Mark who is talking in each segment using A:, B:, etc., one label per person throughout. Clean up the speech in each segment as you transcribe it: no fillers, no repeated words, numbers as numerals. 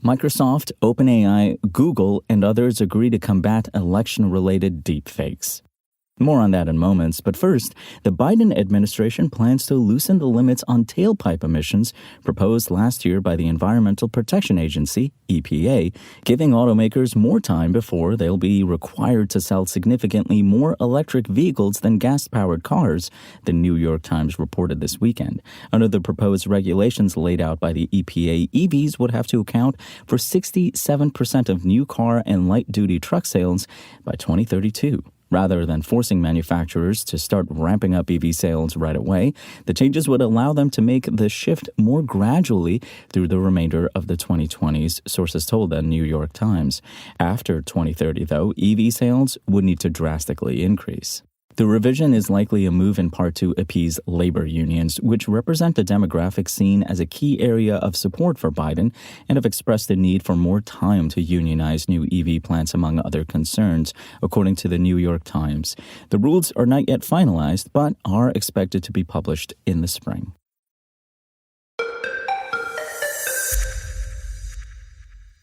A: Microsoft, OpenAI, Google, and others agree to combat election-related deepfakes. More on that in moments, but first, the Biden administration plans to loosen the limits on tailpipe emissions proposed last year by the Environmental Protection Agency, EPA, giving automakers more time before they'll be required to sell significantly more electric vehicles than gas-powered cars, the New York Times reported this weekend. Under the proposed regulations laid out by the EPA, EVs would have to account for 67% of new car and light-duty truck sales by 2032. Rather than forcing manufacturers to start ramping up EV sales right away, the changes would allow them to make the shift more gradually through the remainder of the 2020s, sources told the New York Times. After 2030, though, EV sales would need to drastically increase. The revision is likely a move in part to appease labor unions, which represent a demographic seen as a key area of support for Biden and have expressed the need for more time to unionize new EV plants, among other concerns, according to the New York Times. The rules are not yet finalized, but are expected to be published in the spring.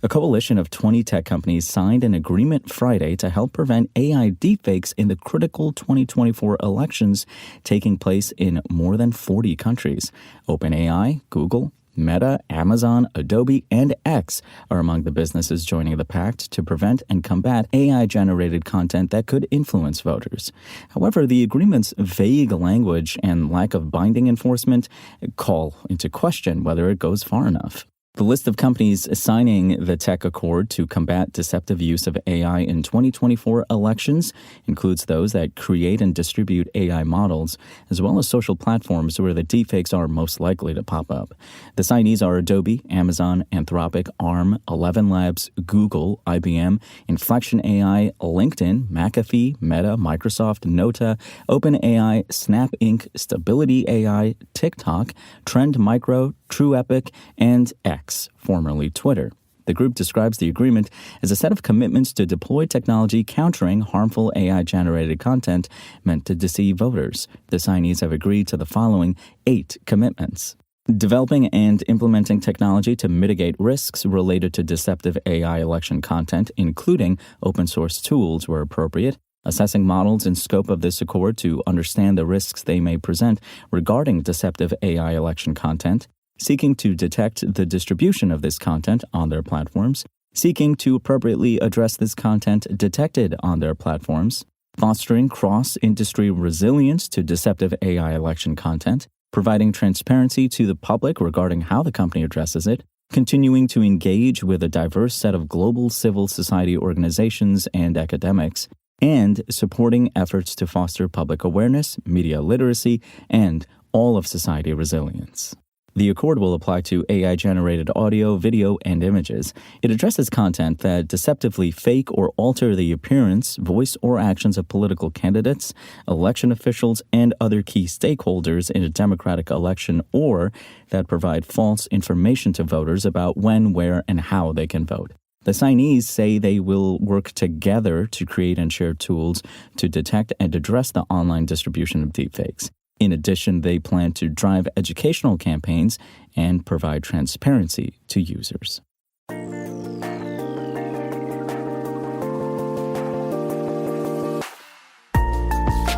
A: A coalition of 20 tech companies signed an agreement Friday to help prevent AI deepfakes in the critical 2024 elections taking place in more than 40 countries. OpenAI, Google, Meta, Amazon, Adobe, and X are among the businesses joining the pact to prevent and combat AI-generated content that could influence voters. However, the agreement's vague language and lack of binding enforcement call into question whether it goes far enough. The list of companies signing the tech accord to combat deceptive use of AI in 2024 elections includes those that create and distribute AI models, as well as social platforms where the deepfakes are most likely to pop up. The signees are Adobe, Amazon, Anthropic, ARM, 11 Labs, Google, IBM, Inflection AI, LinkedIn, McAfee, Meta, Microsoft, Nota, OpenAI, Snap Inc., Stability AI, TikTok, Trend Micro, TrueEpic, and X, formerly Twitter. The group describes the agreement as a set of commitments to deploy technology countering harmful AI-generated content meant to deceive voters. The signees have agreed to the following 8 commitments. Developing and implementing technology to mitigate risks related to deceptive AI election content, including open-source tools where appropriate. Assessing models in scope of this accord to understand the risks they may present regarding deceptive AI election content. Seeking to detect the distribution of this content on their platforms, seeking to appropriately address this content detected on their platforms, fostering cross-industry resilience to deceptive AI election content, providing transparency to the public regarding how the company addresses it, continuing to engage with a diverse set of global civil society organizations and academics, and supporting efforts to foster public awareness, media literacy, and all of society resilience. The accord will apply to AI-generated audio, video, and images. It addresses content that deceptively fake or alter the appearance, voice, or actions of political candidates, election officials, and other key stakeholders in a democratic election, or that provide false information to voters about when, where, and how they can vote. The signees say they will work together to create and share tools to detect and address the online distribution of deepfakes. In addition, they plan to drive educational campaigns and provide transparency to users.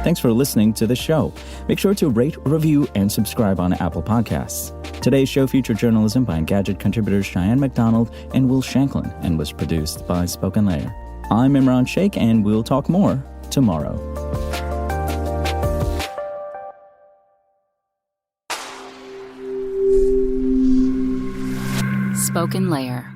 A: Thanks for listening to the show. Make sure to rate, review, and subscribe on Apple Podcasts. Today's show featured journalism by Engadget contributors Cheyenne McDonald and Will Shanklin and was produced by Spoken Layer. I'm Imran Sheikh, and we'll talk more tomorrow.
B: Spoken Layer.